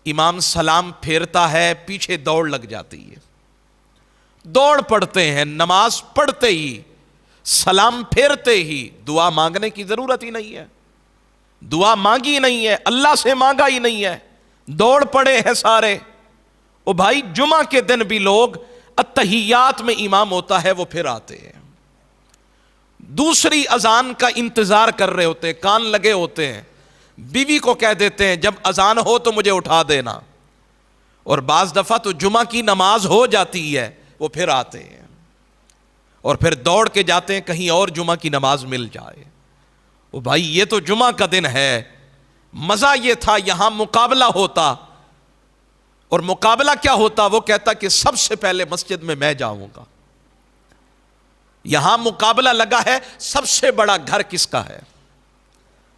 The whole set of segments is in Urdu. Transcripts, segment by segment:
امام سلام پھیرتا ہے، پیچھے دوڑ لگ جاتی ہے، دوڑ پڑتے ہیں، نماز پڑھتے ہی سلام پھیرتے ہی دعا مانگنے کی ضرورت ہی نہیں ہے، دعا مانگی نہیں ہے، اللہ سے مانگا ہی نہیں ہے، دوڑ پڑے ہیں سارے۔ او بھائی جمعہ کے دن بھی لوگ اتحیات میں امام ہوتا ہے وہ پھر آتے ہیں، دوسری اذان کا انتظار کر رہے ہوتے ہیں، کان لگے ہوتے ہیں، بیوی کو کہہ دیتے ہیں جب اذان ہو تو مجھے اٹھا دینا، اور بعض دفعہ تو جمعہ کی نماز ہو جاتی ہے وہ پھر آتے ہیں اور پھر دوڑ کے جاتے ہیں کہیں اور جمعہ کی نماز مل جائے۔ او بھائی یہ تو جمعہ کا دن ہے، مزہ یہ تھا یہاں مقابلہ ہوتا، اور مقابلہ کیا ہوتا؟ وہ کہتا کہ سب سے پہلے مسجد میں جاؤں گا۔ یہاں مقابلہ لگا ہے سب سے بڑا گھر کس کا ہے،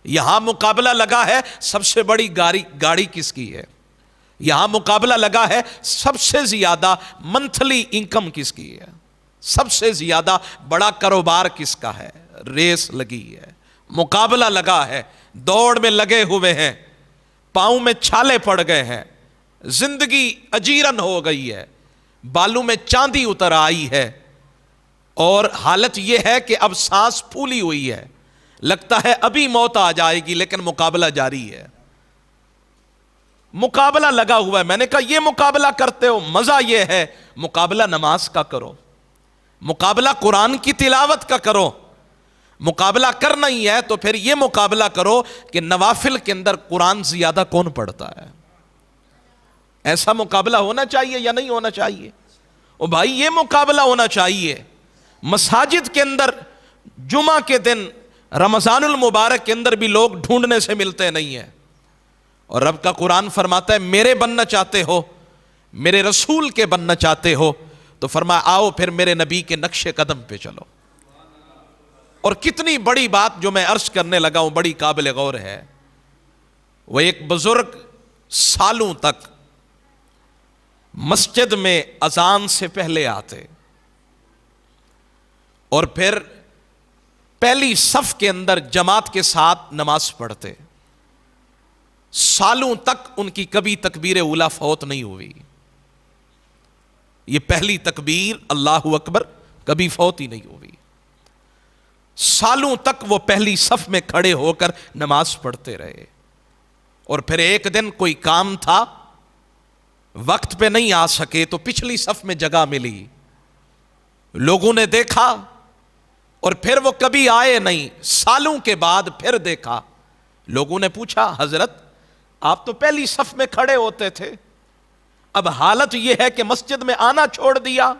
یہاں مقابلہ لگا ہے سب سے بڑی گاڑی کس کی ہے، یہاں مقابلہ لگا ہے سب سے زیادہ منتھلی انکم کس کی ہے، سب سے زیادہ بڑا کاروبار کس کا ہے، ریس لگی ہے، مقابلہ لگا ہے، دوڑ میں لگے ہوئے ہیں، پاؤں میں چھالے پڑ گئے ہیں، زندگی اجیرن ہو گئی ہے، بالوں میں چاندی اتر آئی ہے، اور حالت یہ ہے کہ اب سانس پھولی ہوئی ہے، لگتا ہے ابھی موت آ جائے گی، لیکن مقابلہ جاری ہے، مقابلہ لگا ہوا ہے۔ میں نے کہا یہ مقابلہ کرتے ہو، مزہ یہ ہے مقابلہ نماز کا کرو، مقابلہ قرآن کی تلاوت کا کرو، مقابلہ کرنا ہی ہے تو پھر یہ مقابلہ کرو کہ نوافل کے اندر قرآن زیادہ کون پڑھتا ہے، ایسا مقابلہ ہونا چاہیے یا نہیں ہونا چاہیے؟ او بھائی یہ مقابلہ ہونا چاہیے۔ مساجد کے اندر جمعہ کے دن رمضان المبارک کے اندر بھی لوگ ڈھونڈنے سے ملتے نہیں ہیں، اور رب کا قرآن فرماتا ہے میرے بننا چاہتے ہو، میرے رسول کے بننا چاہتے ہو تو فرمایا آؤ پھر میرے نبی کے نقش قدم پہ چلو۔ اور کتنی بڑی بات جو میں عرض کرنے لگا ہوں بڑی قابل غور ہے، وہ ایک بزرگ سالوں تک مسجد میں اذان سے پہلے آتے اور پھر پہلی صف کے اندر جماعت کے ساتھ نماز پڑھتے، سالوں تک ان کی کبھی تکبیر اولیٰ فوت نہیں ہوئی، یہ پہلی تکبیر اللہ اکبر کبھی فوت ہی نہیں ہوئی، سالوں تک وہ پہلی صف میں کھڑے ہو کر نماز پڑھتے رہے، اور پھر ایک دن کوئی کام تھا وقت پہ نہیں آ سکے تو پچھلی صف میں جگہ ملی، لوگوں نے دیکھا اور پھر وہ کبھی آئے نہیں، سالوں کے بعد پھر دیکھا، لوگوں نے پوچھا حضرت آپ تو پہلی صف میں کھڑے ہوتے تھے، اب حالت یہ ہے کہ مسجد میں آنا چھوڑ دیا،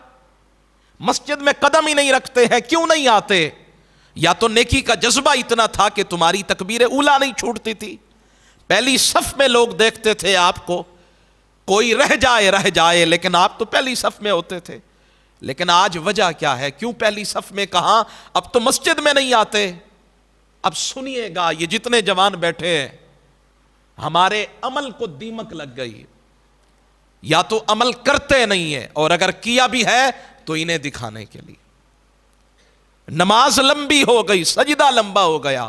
مسجد میں قدم ہی نہیں رکھتے ہیں، کیوں نہیں آتے؟ یا تو نیکی کا جذبہ اتنا تھا کہ تمہاری تکبیر اولیٰ نہیں چھوٹتی تھی، پہلی صف میں لوگ دیکھتے تھے آپ کو، کوئی رہ جائے لیکن آپ تو پہلی صف میں ہوتے تھے، لیکن آج وجہ کیا ہے؟ کیوں پہلی صف میں؟ کہاں اب تو مسجد میں نہیں آتے۔ اب سنیے گا یہ جتنے جوان بیٹھے ہیں، ہمارے عمل کو دیمک لگ گئی، یا تو عمل کرتے نہیں ہیں، اور اگر کیا بھی ہے تو انہیں دکھانے کے لیے، نماز لمبی ہو گئی، سجدہ لمبا ہو گیا،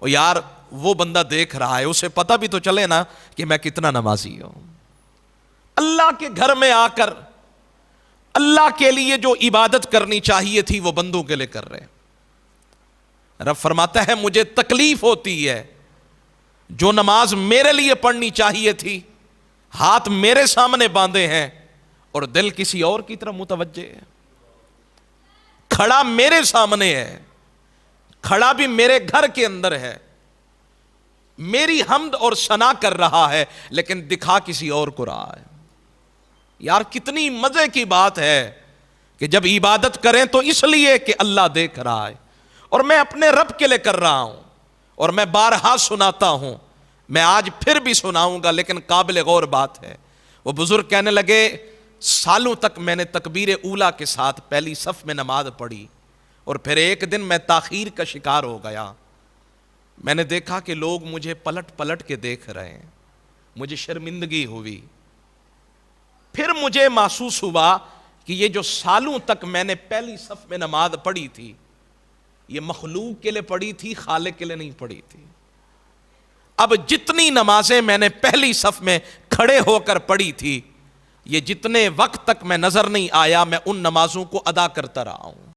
اور یار وہ بندہ دیکھ رہا ہے، اسے پتہ بھی تو چلے نا کہ میں کتنا نمازی ہوں۔ اللہ کے گھر میں آ کر اللہ کے لیے جو عبادت کرنی چاہیے تھی وہ بندوں کے لیے کر رہے ہیں۔ رب فرماتا ہے مجھے تکلیف ہوتی ہے، جو نماز میرے لیے پڑھنی چاہیے تھی ہاتھ میرے سامنے باندھے ہیں اور دل کسی اور کی طرف متوجہ ہے، کھڑا میرے سامنے ہے، کھڑا بھی میرے گھر کے اندر ہے، میری حمد اور ثنا کر رہا ہے، لیکن دکھا کسی اور کو رہا ہے۔ یار کتنی مزے کی بات ہے کہ جب عبادت کریں تو اس لیے کہ اللہ دیکھ رہا ہے، اور میں اپنے رب کے لیے کر رہا ہوں، اور میں بارہا سناتا ہوں، میں آج پھر بھی سناؤں گا، لیکن قابل غور بات ہے۔ وہ بزرگ کہنے لگے سالوں تک میں نے تکبیر اولیٰ کے ساتھ پہلی صف میں نماز پڑھی، اور پھر ایک دن میں تاخیر کا شکار ہو گیا، میں نے دیکھا کہ لوگ مجھے پلٹ پلٹ کے دیکھ رہے ہیں، مجھے شرمندگی ہوئی، پھر مجھے محسوس ہوا کہ یہ جو سالوں تک میں نے پہلی صف میں نماز پڑھی تھی یہ مخلوق کے لیے پڑھی تھی، خالق کے لیے نہیں پڑھی تھی۔ اب جتنی نمازیں میں نے پہلی صف میں کھڑے ہو کر پڑھی تھی، یہ جتنے وقت تک میں نظر نہیں آیا میں ان نمازوں کو ادا کرتا رہا ہوں۔